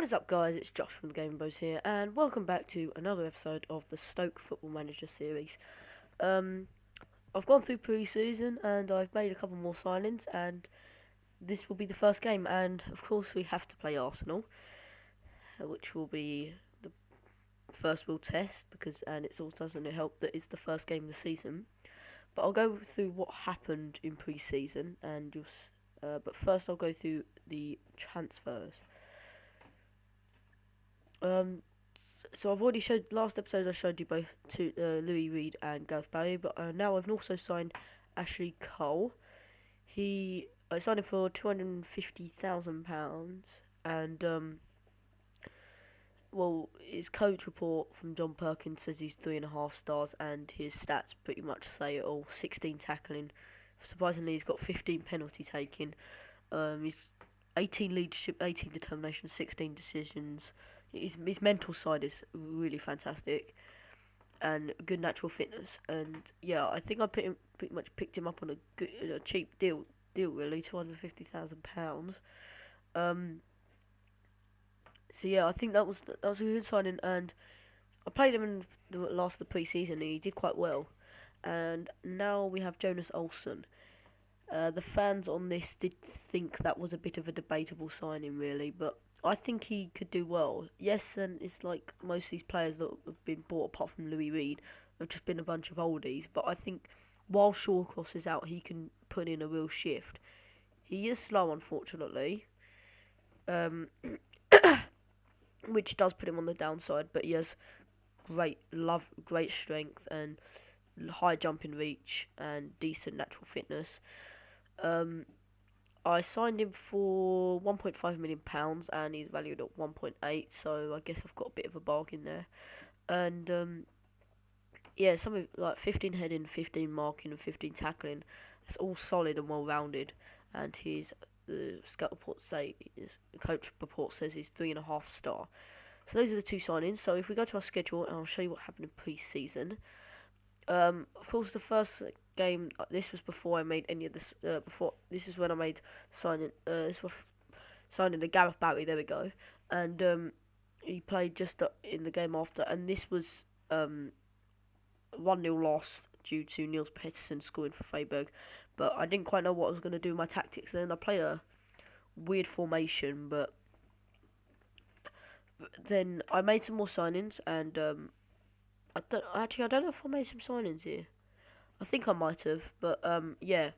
What is up, guys? It's Josh from the Game Bros here, and welcome back to another episode of the Stoke Football Manager series. Um, I've gone through pre-season and I've made a couple more signings, and this will be the first game. And of course, we have to play Arsenal, which will be the first real test and it also doesn't help that it's the first game of the season. But I'll go through what happened in pre-season, and but first I'll go through the transfers. Um, so I've already showed last episode. I showed you both to Louis Reed and Gareth Barry, but now I've also signed Ashley Cole. I signed him for £250,000, and his coach report from John Perkins says he's 3.5 stars, and his stats pretty much say it all. 16 tackling. Surprisingly, he's got 15 penalty taking. He's 18 leadership, 18 determination, 16 decisions. His mental side is really fantastic, and good natural fitness. And yeah, I think I pretty much picked him up on a cheap deal really, £250,000. Um, so yeah, I think that was a good signing, and I played him in the last of the pre-season, and he did quite well. And now we have Jonas Olsen. The fans on this did think that was a bit of a debatable signing, really, but I think he could do well. Yes, and it's like most of these players that have been bought, apart from Louis Reed, have just been a bunch of oldies. But I think while Shawcross is out, he can put in a real shift. He is slow, unfortunately, um, which does put him on the downside. But he has great strength, and high jumping reach, and decent natural fitness. Um, I signed him for £1.5 million, and he's valued at 1.8. So I guess I've got a bit of a bargain there. And yeah, something like 15 heading, 15 marking, and 15 tackling. It's all solid and well rounded. And the coach report says he's 3.5 star. So those are the two signings. So if we go to our schedule, and I'll show you what happened in pre-season. Of course, the first game. This was before I made any of this. This is when I made signing. This was signing the Gareth Barry. There we go. And he played just in the game after. And this was 1-0 loss due to Niels Pettersson scoring for Freiburg. But I didn't quite know what I was going to do with my tactics. Then I played a weird formation, but then I made some more signings, and I don't know if I made some signings here. I think I might have, but yeah.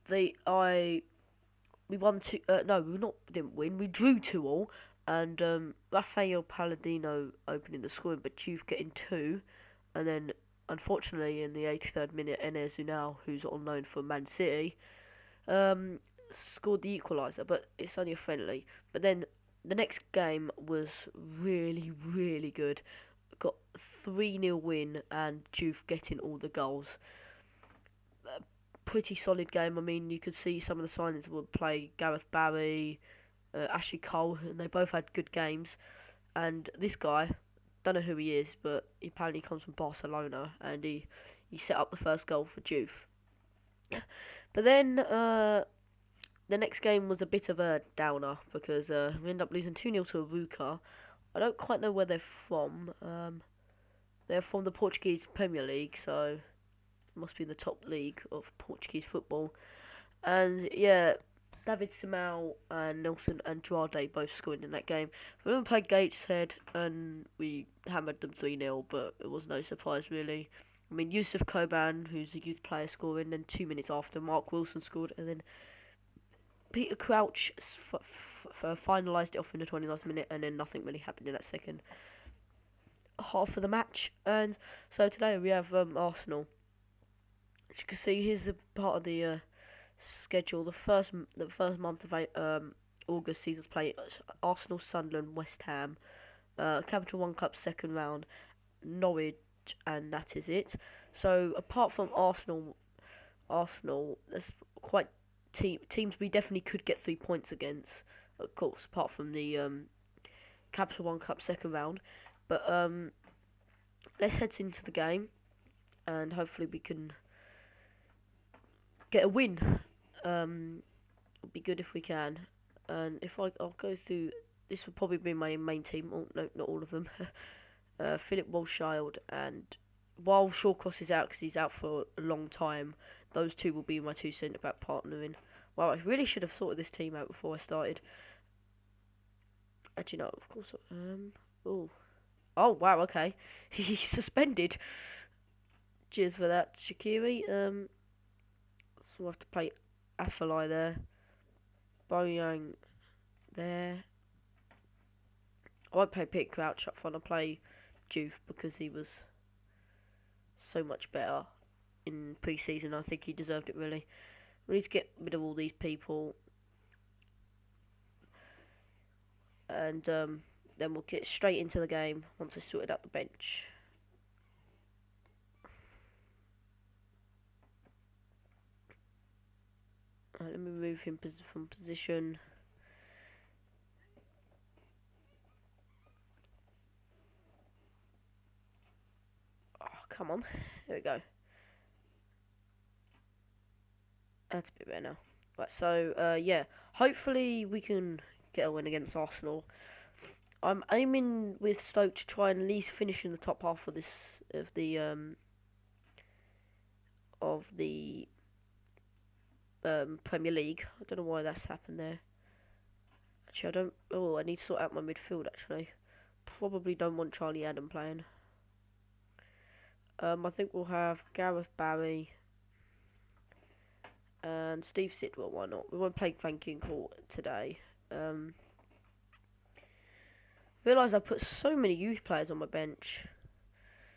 We won two. No, we didn't win. We drew 2-2, and Rafael Palladino opening the scoring, but Juve getting two, and then unfortunately in the 83rd minute, Enes Unal, who's on loan for Man City, scored the equaliser, but it's only a friendly. But then the next game was really, really good. Got 3-0 win, and Juve getting all the goals. Pretty solid game. I mean, you could see some of the signings would play Gareth Barry, Ashley Cole, and they both had good games. And this guy, don't know who he is, but he apparently comes from Barcelona, and he set up the first goal for Juve. But then the next game was a bit of a downer, because we ended up losing 2-0 to Aruca. I don't quite know where they're from. They're from the Portuguese Premier League, so it must be the top league of Portuguese football. And yeah, David Simão and Nelson Andrade both scored in that game. We then played Gateshead, and we hammered them 3-0, but it was no surprise really. I mean, Yusuf Koban, who's a youth player, scored, and then 2 minutes after, Mark Wilson scored, and then Peter Crouch finalised it off in the 29th minute, and then nothing really happened in that second half of the match. And so today we have Arsenal. As you can see, here's the part of the schedule. The first month of August season's play Arsenal, Sunderland, West Ham, Capital One Cup second round, Norwich, and that is it. So apart from Arsenal, there's quite teams we definitely could get 3 points against. Of course, apart from the Capital One Cup second round. But let's head into the game, and hopefully we can get a win. It'd be good if we can. And I'll go through this would probably be my main team. Oh, no, not all of them. Philip Walschild, and while Shawcross is out because he's out for a long time, those two will be my two centre back partnering. Wow, I really should have sorted this team out before I started. Actually, no, of course. Oh, oh, wow. Okay, he's suspended. Cheers for that, Shaqiri. So we'll have to play Afalai there. Boyang there. I won't play Pit Crouch up front. I'll play Juve because he was so much better in pre-season. I think he deserved it, really. We need to get rid of all these people. And then we'll get straight into the game once I sorted out the bench. Let me move him from position. Oh, come on. There we go. That's a bit better now. Right, so, yeah. Hopefully we can get a win against Arsenal. I'm aiming with Stoke to try and at least finish in the top half of the Premier League. I don't know why that's happened there. Actually, I don't. Oh, I need to sort out my midfield. Actually, probably don't want Charlie Adam playing. I think we'll have Gareth Barry and Steve Sidwell. Why not? We won't play Frankie Court today. Realised I put so many youth players on my bench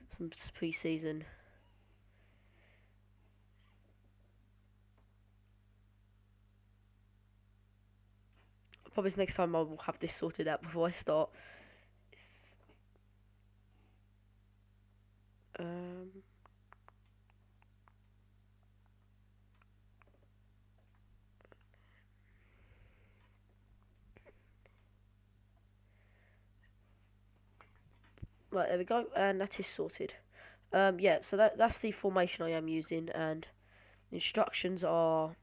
from pre-season. Probably next time I will have this sorted out before I start. Right, there we go, and that is sorted. Yeah, so that's the formation I am using, and the instructions are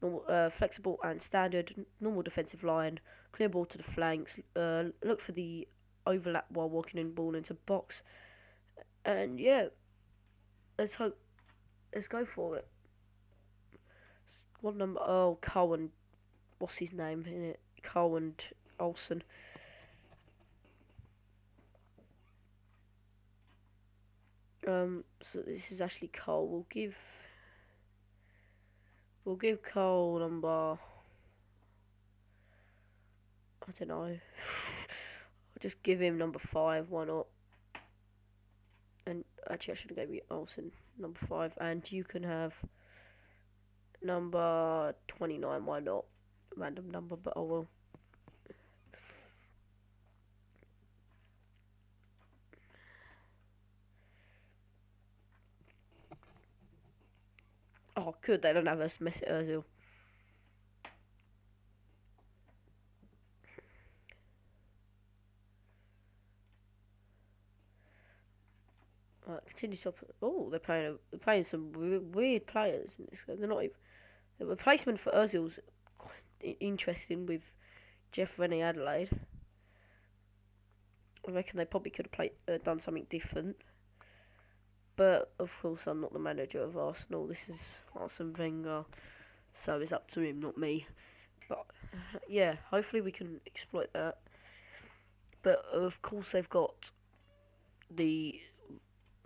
normal, flexible and standard, normal defensive line, clear ball to the flanks, look for the overlap while walking in ball into box, and yeah, let's go for it. What number? Oh, Cohen, what's his name in it? Cohen Olsen. So this is actually Cole. We'll give Cole number, I don't know. I'll just give him number 5. Why not? And actually, I should have gave you Olsen number 5, and you can have number 29. Why not? Random number, but I will. Oh, good. They don't have us Mesut Ozil. Continue to. Oh, they're playing some weird players in this game. They're not even. The replacement for Ozil's quite interesting with Jeff Rennie Adelaide. I reckon they probably could have done something different. But of course, I'm not the manager of Arsenal. This is Arsene Wenger, so it's up to him, not me. But yeah, hopefully we can exploit that. But of course, they've got the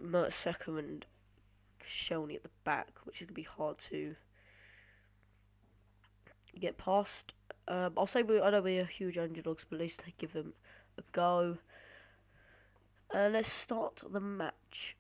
Mertesacker and Koscielny at the back, which is gonna be hard to get past. I'll say I know we're huge underdogs, but at least they give them a go. Let's start the match.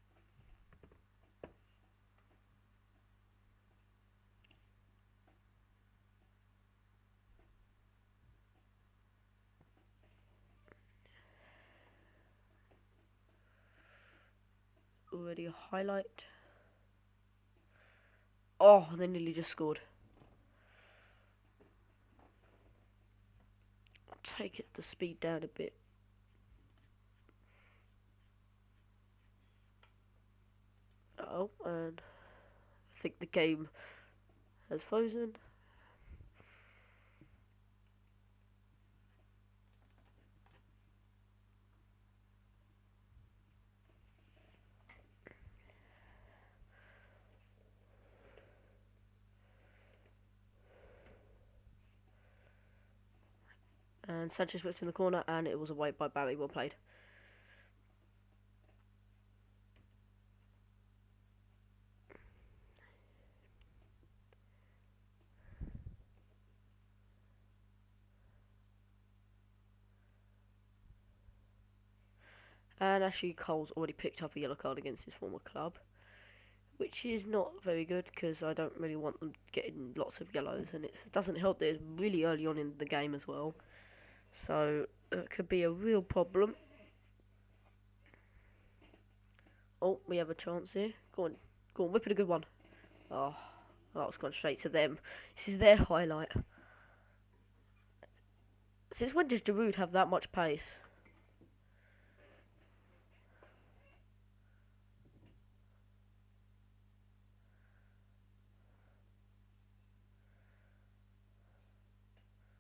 Already a highlight. Oh, they nearly just scored. I'll take the speed down a bit. Oh, and I think the game has frozen. And Sanchez whipped in the corner, and it was away by Barry. Well played. And Ashley Cole's already picked up a yellow card against his former club, which is not very good because I don't really want them getting lots of yellows, and it doesn't help that it's really early on in the game as well. So it could be a real problem. Oh, we have a chance here. Go on, whip it a good one. Oh, that was gone straight to them. This is their highlight. Since when does Giroud have that much pace?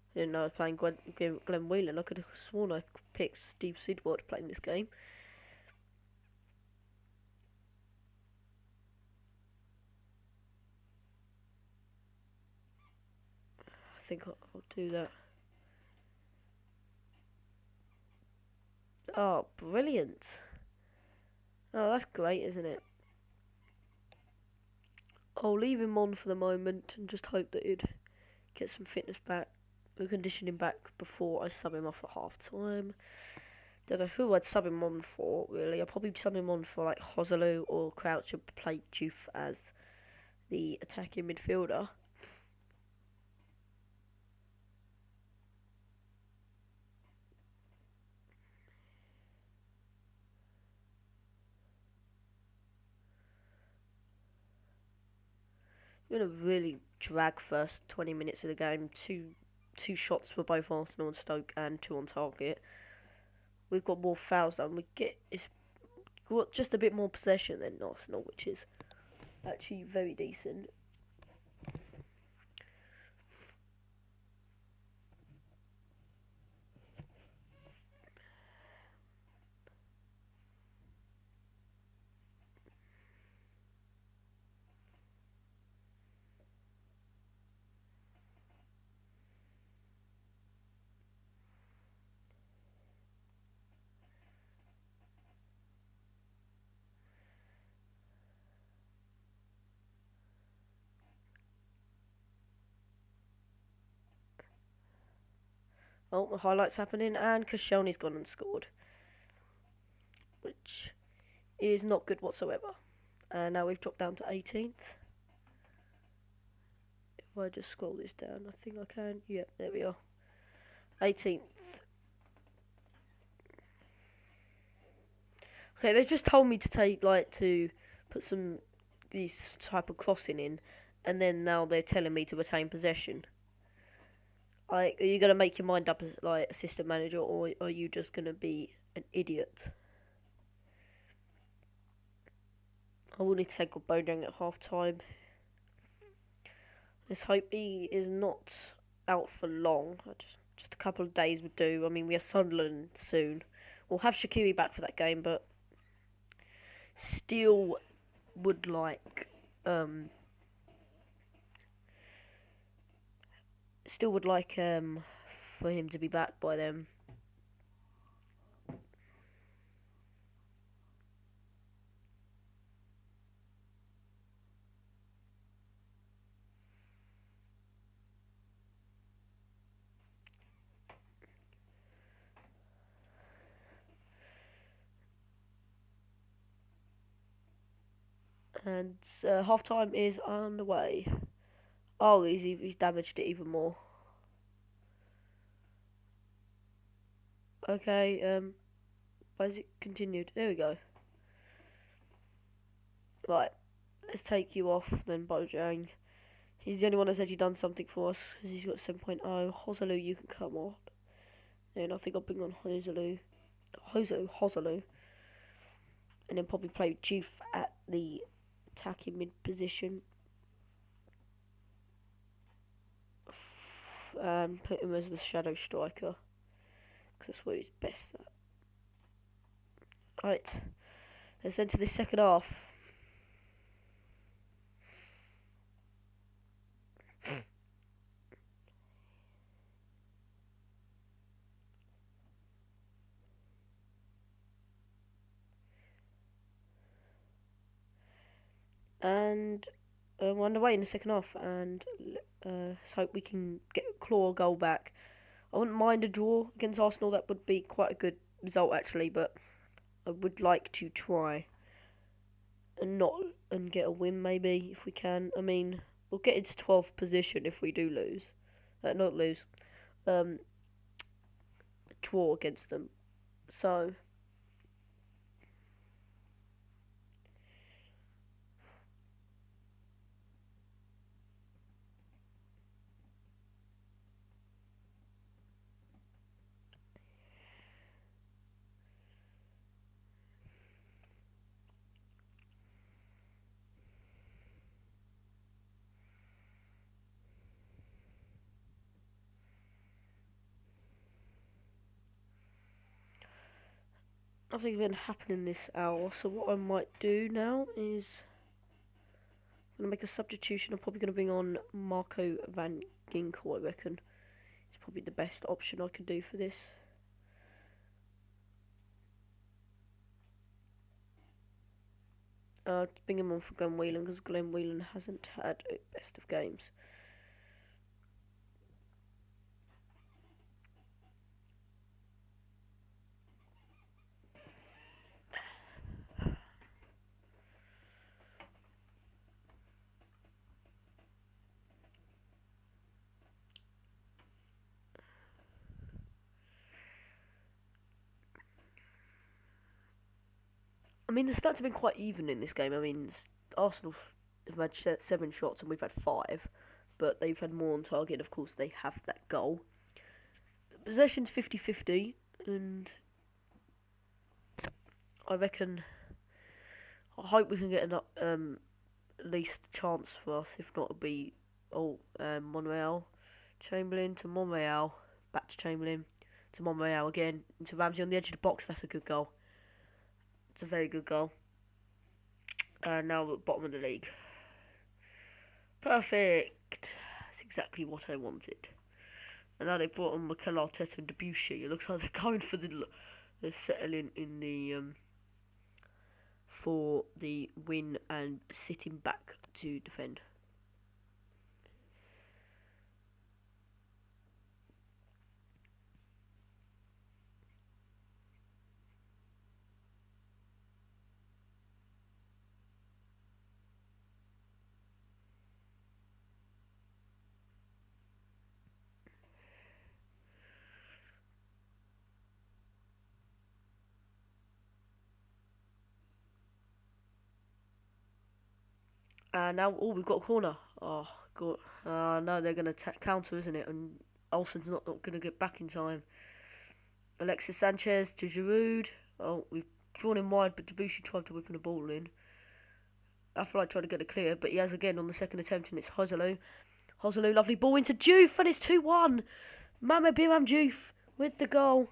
I didn't know I was playing Glenn Whelan. I could have sworn I picked Steve Sidwell playing this game. I think I'll do that. Oh, brilliant. Oh, that's great, isn't it? I'll leave him on for the moment and just hope that he'd get some fitness back, the conditioning back before I sub him off at half time. Don't know who I'd sub him on for, really. I'd probably sub him on for like Joselu or Crouch and play Juve as the attacking midfielder. We're going to really drag first 20 minutes of the game. Two shots for both Arsenal and Stoke and 2 on target. We've got more fouls than we get. It's got just a bit more possession than Arsenal, which is actually very decent. Oh, the highlights happening, and Koscielny's gone and scored, which is not good whatsoever. And now we've dropped down to 18th. If I just scroll this down, I think I can. Yep, there we are. 18th. Okay, they've just told me to to put some these type of crossing in, and then now they're telling me to retain possession. Like, are you gonna make your mind up as like assistant manager, or are you just gonna be an idiot? I will need to take off Bojang at half time. Let's hope he is not out for long. Just a couple of days would do. I mean, we have Sunderland soon. We'll have Shaqiri back for that game, but still would like for him to be back by then. And half time is on the way. Oh, he's damaged it even more. Okay, why is it continued? There we go. Right, let's take you off then, Bojang. He's the only one that's actually done something for us, because he's got 7.0. Joselu, you can come on. And I think I'll bring on Joselu. And then probably play Juve at the attacking mid position. Put him as the shadow striker, because that's what he's best at. Right, let's enter the second half. And we're underway in the second half, and let's hope we can claw a goal back. I wouldn't mind a draw against Arsenal. That would be quite a good result actually, but I would like to try and not and get a win maybe if we can. I mean, we'll get into 12th position if we do lose. Not lose. Um, Draw against them. So nothing's been happening this hour. So what I might do now is I'm gonna make a substitution. I'm probably gonna bring on Marco van Ginkel. I reckon it's probably the best option I could do for this. Bring him on for Glenn Whelan because Glenn Whelan hasn't had a best of games. I mean, the stats have been quite even in this game. I mean, Arsenal have had 7 shots and we've had 5, but they've had more on target. Of course, they have that goal. Possession's 50-50, and I reckon. I hope we can get at least a chance for us. If not, it'll be Monreal, Chamberlain to Monreal, back to Chamberlain to Monreal again into Ramsey on the edge of the box. That's a good goal. It's a very good goal. Now we're at the bottom of the league. Perfect. That's exactly what I wanted. And now they brought on Mikel Arteta and Debussy. It looks like they're going for the settling in the for the win and sitting back to defend. And now, we've got a corner. Oh, God. No, they're going to counter, isn't it? And Olsen's not going to get back in time. Alexis Sanchez to Giroud. Oh, we've drawn him wide, but Debussy tried to whip the ball in. I feel like trying to get it clear, but he has again on the second attempt, and it's Joselu. Joselu, lovely ball into Juve, and it's 2-1. Mama Biram Juve with the goal.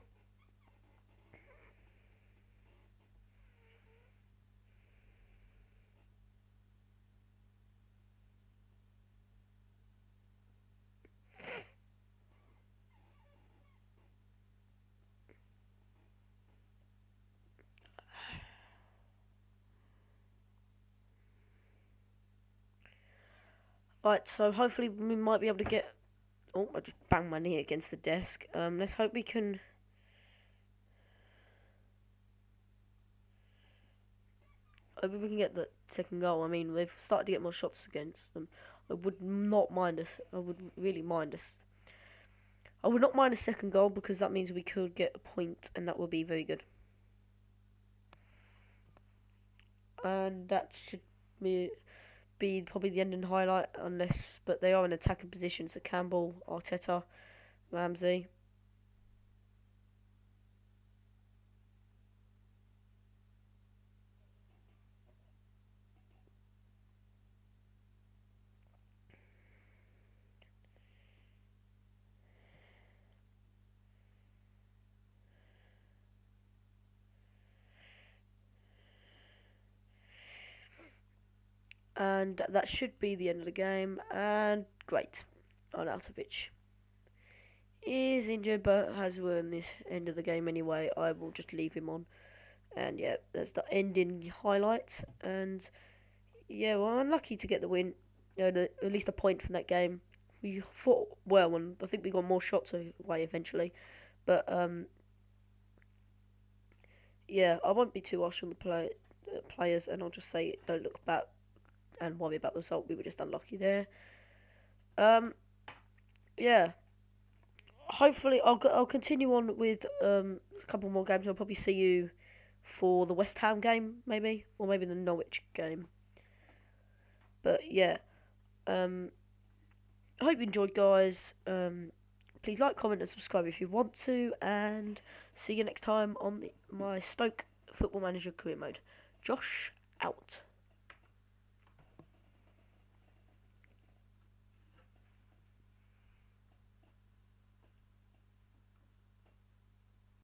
Right, so hopefully we might be able to get... Oh, I just banged my knee against the desk. Let's hope we can... Hope we can get the second goal. I mean, they've started to get more shots against them. I would not mind us. I would really mind us. I would not mind a second goal because that means we could get a point and that would be very good. And that should be probably the ending highlight, but they are in attacking position. So Campbell, Arteta, Ramsey. And that should be the end of the game. And great, Arnautovic is injured, but has won this end of the game anyway. I will just leave him on. And yeah, that's the ending highlight. And Yeah, well, unlucky to get the win. At least a point from that game. We fought well, and I think we got more shots away eventually. But yeah, I won't be too harsh on the players, and I'll just say don't look back and worry about the result. We were just unlucky there. Um, yeah. Hopefully, I'll continue on with a couple more games. I'll probably see you for the West Ham game, maybe, or maybe the Norwich game. But yeah, um, I hope you enjoyed, guys. Please like, comment, and subscribe if you want to, and see you next time on my Stoke Football Manager career mode. Josh out.